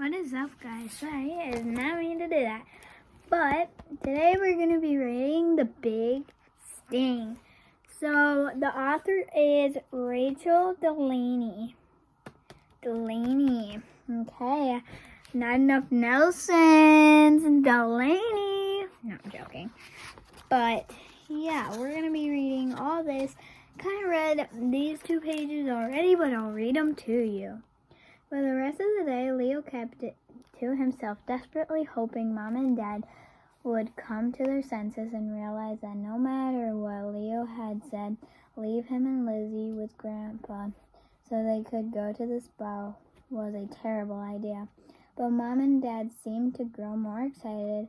What is up, guys? Sorry, I did not mean to do that. But today we're going to be reading The Big Sting. So the author is Rachel Delaney. Okay, not enough Nelsons. Delaney. No, I'm joking. But yeah, we're going to be reading all this. Kind of read these 2 pages already, but I'll read them to you. For the rest of the day, Leo kept it to himself, desperately hoping Mom and Dad would come to their senses and realize that no matter what Leo had said, leave him and Lizzie with Grandpa so they could go to the spa was a terrible idea. But Mom and Dad seemed to grow more excited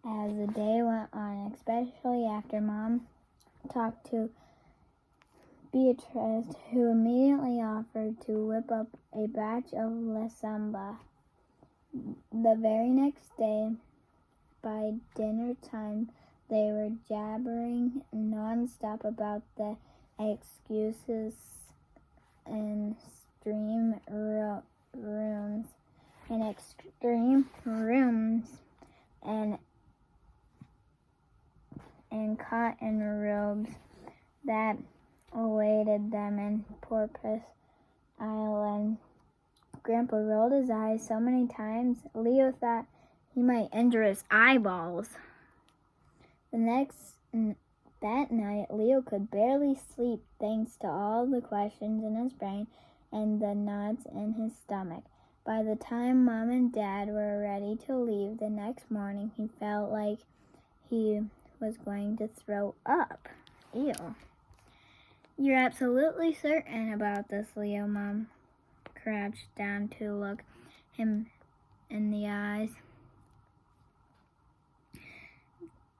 as the day went on, especially after Mom talked to Beatrice, who immediately offered to whip up a batch of La Samba. The very next day, by dinner time, they were jabbering non-stop about the excuses and extreme rooms and cotton robes that awaited them in Porpoise Island. Grandpa rolled his eyes so many times, Leo thought he might injure his eyeballs. That night, Leo could barely sleep thanks to all the questions in his brain and the knots in his stomach. By the time Mom and Dad were ready to leave the next morning, he felt like he was going to throw up. Ew. You're absolutely certain about this, Leo? Mom crouched down to look him in the eyes.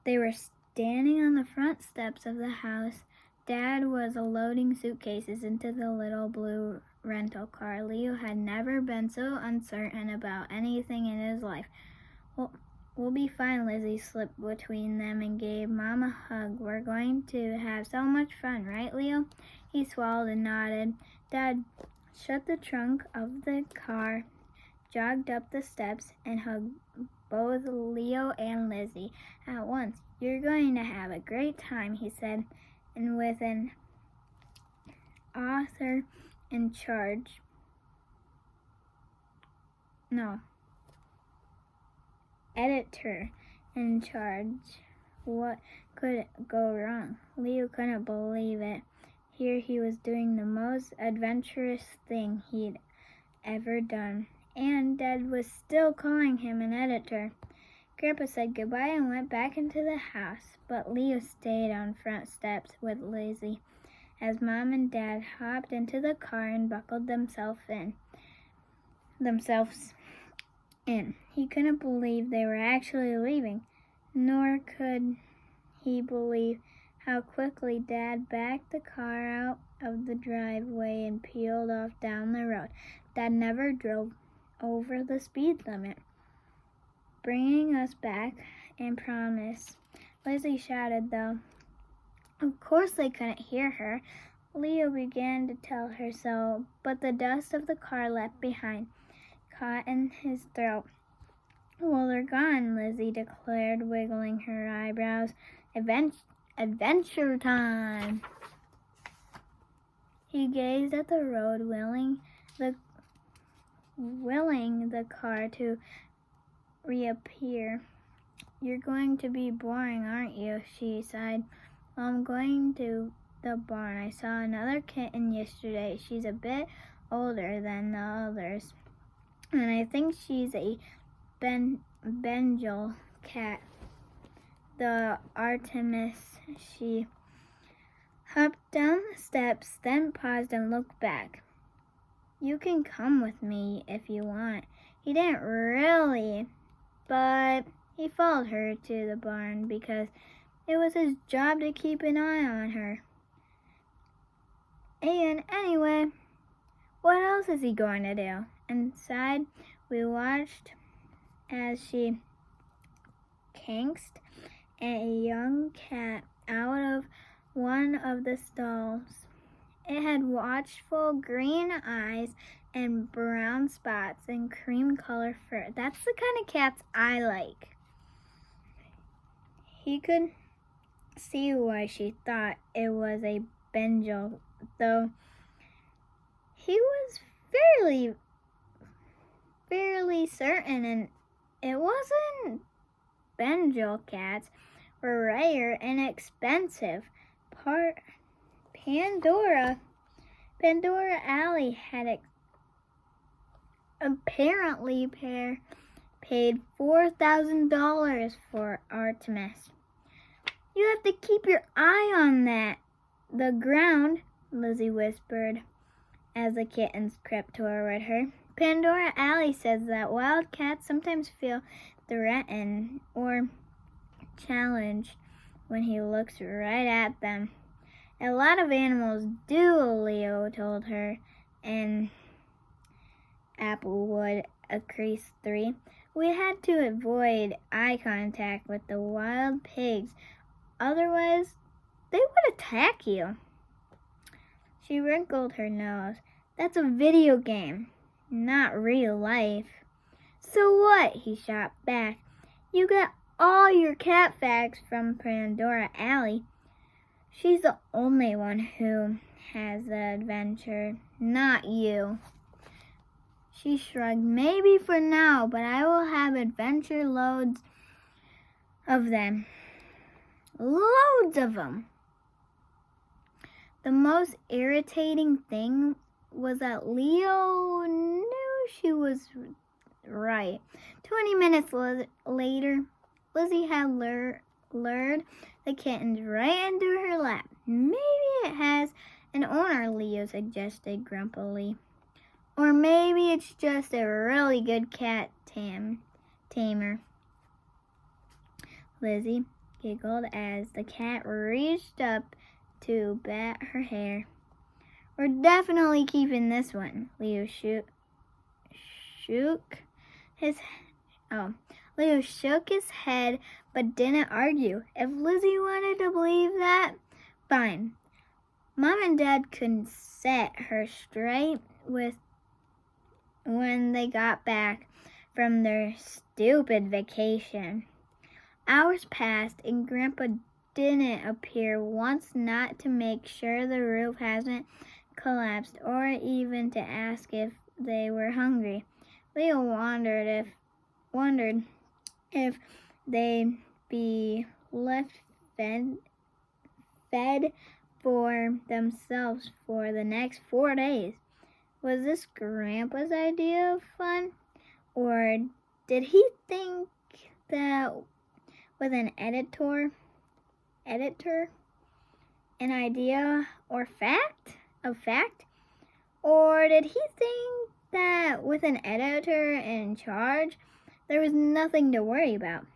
They were standing on the front steps of the house. Dad was loading suitcases into the little blue rental car. Leo had never been so uncertain about anything in his life. We'll be fine, Lizzie slipped between them and gave Mom a hug. We're going to have so much fun, right, Leo? He swallowed and nodded. Dad shut the trunk of the car, jogged up the steps, and hugged both Leo and Lizzie at once. You're going to have a great time, he said, and with an editor in charge. What could go wrong? Leo couldn't believe it. Here he was doing the most adventurous thing he'd ever done, and Dad was still calling him an editor. Grandpa said goodbye and went back into the house, but Leo stayed on front steps with Lizzie as Mom and Dad hopped into the car and buckled themselves in. He couldn't believe they were actually leaving, nor could he believe how quickly Dad backed the car out of the driveway and peeled off down the road. Dad never drove over the speed limit. Bringing us back and promise, Lizzie shouted, though of course they couldn't hear her. Leo began to tell her so, but the dust of the car left behind caught in his throat. Well, they're gone, Lizzie declared, wiggling her eyebrows. Adventure time. He gazed at the road, willing the car to reappear. You're going to be boring, aren't you? She sighed. Well, I'm going to the barn. I saw another kitten yesterday. She's a bit older than the others, and I think she's a Bengal cat. The Artemis. She hopped down the steps, then paused and looked back. You can come with me if you want. He didn't really, but he followed her to the barn because it was his job to keep an eye on her. And anyway, what else is he going to do? Inside, we watched as she coaxed a young cat out of one of the stalls. It had watchful green eyes and brown spots and cream color fur. That's the kind of cats I like. He could see why she thought it was a Bengal, though he was fairly certain and it wasn't. Bengal cats were rare and expensive. Pandora Alley had apparently paid $4,000 for Artemis. You have to keep your eye on the ground, Lizzie whispered as the kittens crept toward her. Pandora Alley says that wild cats sometimes feel threatened or challenged when he looks right at them. A lot of animals do, Leo told her, and Applewood accused 3. We had to avoid eye contact with the wild pigs, otherwise they would attack you. She wrinkled her nose. That's a video game, not real life. So what? He shot back. You got all your cat facts from Pandora Alley. She's the only one who has the adventure, not you. She shrugged. Maybe for now, but I will have adventure loads of them. Loads of them. The most irritating thing was that Leo knew she was right. 20 minutes later, Lizzie had lured the kittens right into her lap. Maybe it has an owner, Leo suggested grumpily. Or maybe it's just a really good cat tamer. Lizzie giggled as the cat reached up to bat her hair. We're definitely keeping this one, Leo shook his head but didn't argue. If Lizzie wanted to believe that, fine. Mom and Dad couldn't set her straight when they got back from their stupid vacation. Hours passed and Grandpa didn't appear once, not to make sure the roof hasn't collapsed or even to ask if they were hungry. Leo wondered if they'd be left fed for themselves for the next 4 days. Was this Grandpa's idea of fun? Or did he think that with an editor, an idea or fact? Or did he think that with an editor in charge, there was nothing to worry about?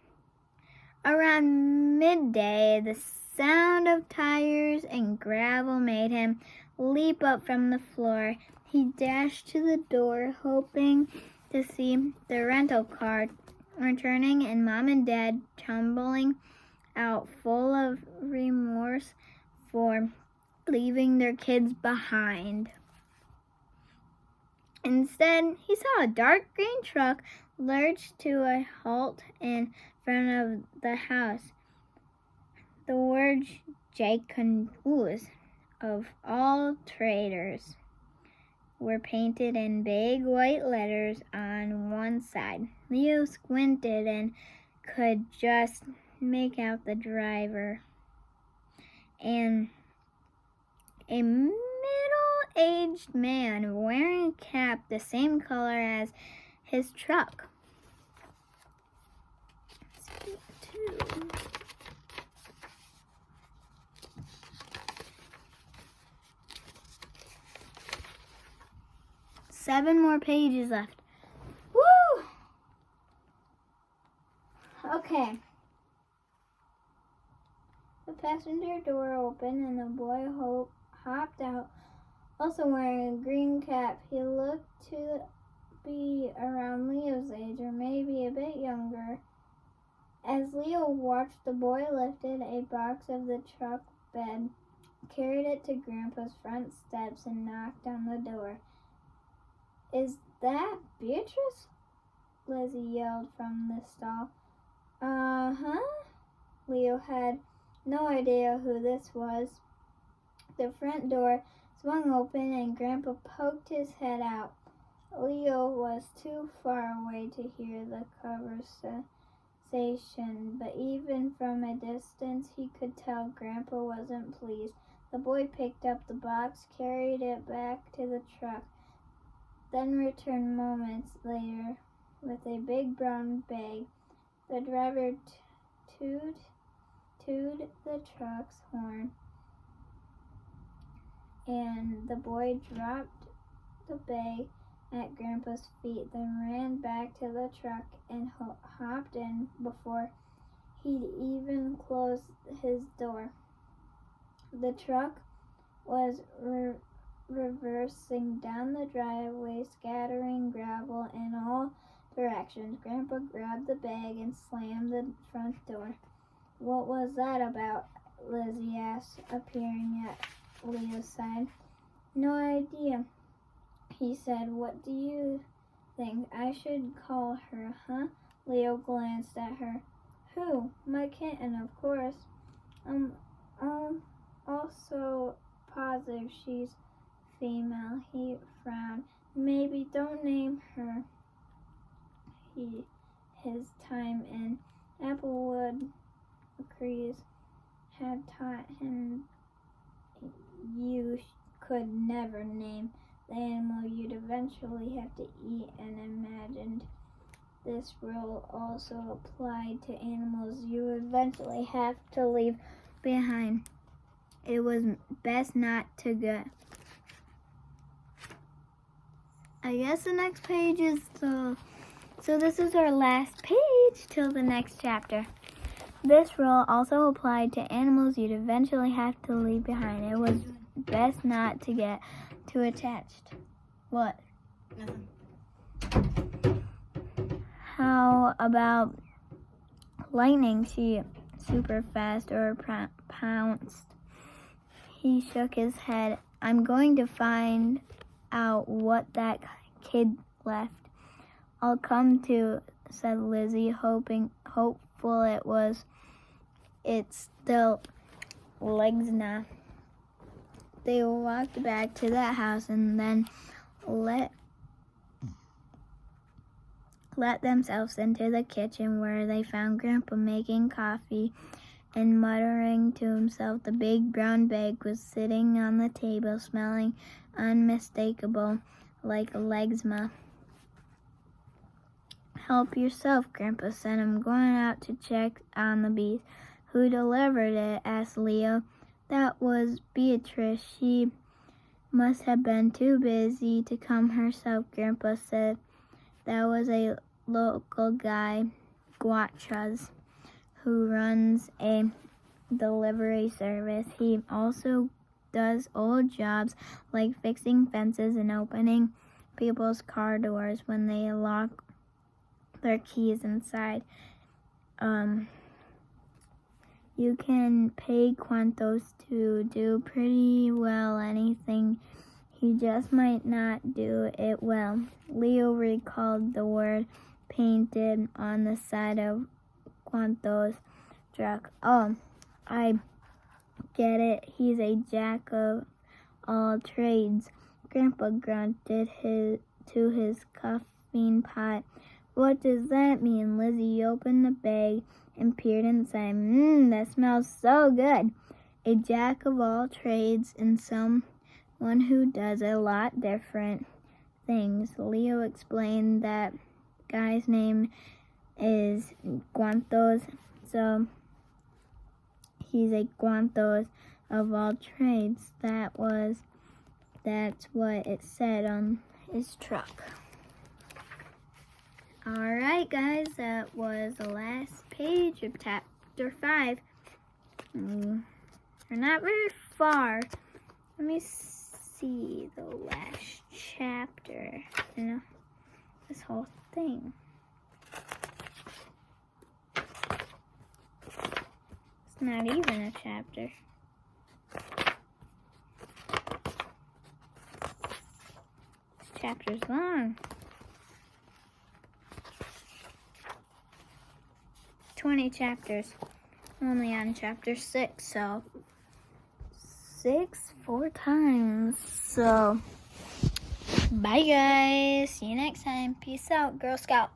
Around midday, the sound of tires and gravel made him leap up from the floor. He dashed to the door, hoping to see the rental car returning and Mom and Dad tumbling out full of remorse for leaving their kids behind. Instead, he saw a dark green truck lurch to a halt in front of the house. The words Jacobs of all traders were painted in big white letters on one side. Leo squinted and could just make out the driver and a middle-aged man wearing a cap the same color as his truck. 7 more pages left. Woo! Okay. The passenger door opened and the boy hopped out, also wearing a green cap. He looked to be around Leo's age or maybe a bit younger. As Leo watched, the boy lifted a box of the truck bed, carried it to Grandpa's front steps, and knocked on the door. Is that Beatrice? Lizzie yelled from the stall. Uh-huh. Leo had no idea who this was. The front door swung open and Grandpa poked his head out. Leo was too far away to hear the conversation, but even from a distance he could tell Grandpa wasn't pleased. The boy picked up the box, carried it back to the truck, then returned moments later with a big brown bag. The driver tooted the truck's horn, and the boy dropped the bag at Grandpa's feet, then ran back to the truck and hopped in before he'd even closed his door. The truck was reversing down the driveway, scattering gravel in all directions. Grandpa grabbed the bag and slammed the front door. What was that about? Lizzie asked, appearing at Leo's side. No idea, he said. What do you think? I should call her, huh? Leo glanced at her. Who? My kitten, of course. I'm also positive she's female. He frowned. Maybe don't name her. His time in Applewood Crease had taught him you could never name the animal you'd eventually have to eat, and imagined this rule also applied to animals you eventually have to leave behind. It was best not to get. I guess the next page is so this is our last page till the next chapter. This rule also applied to animals you'd eventually have to leave behind. It was best not to get too attached. What? Nothing. How about lightning? She super fast or pounced. He shook his head. I'm going to find out what that kid left. I'll come to, said Lizzie, hopeful it was. It's still legs now. They walked back to that house and then let themselves into the kitchen, where they found Grandpa making coffee and muttering to himself. The big brown bag was sitting on the table, smelling unmistakable like Legsma. Help yourself, Grandpa said. I'm going out to check on the bees. Who delivered it? Asked Leo. That was Beatrice. She must have been too busy to come herself, Grandpa said. That was a local guy, Guachas, who runs a delivery service. He also does old jobs like fixing fences and opening people's car doors when they lock their keys inside. You can pay Quantos to do pretty well anything. He just might not do it well. Leo recalled the word painted on the side of Quantos' truck. Oh, I get it. He's a jack of all trades. Grandpa grunted to his caffeine pot. What does that mean? Lizzie opened the bag and peered inside. That smells so good. A jack of all trades and someone who does a lot different things. Leo explained that guy's name is Guantos, so he's a Guantos of all trades. That's what it said on his truck. Alright guys, that was the last page of chapter 5. We're not very far. Let me see the last chapter in this whole thing. It's not even a chapter. It's chapters long. 20 chapters. Only on chapter 6, so 4 times. So, bye guys. See you next time. Peace out, Girl Scout.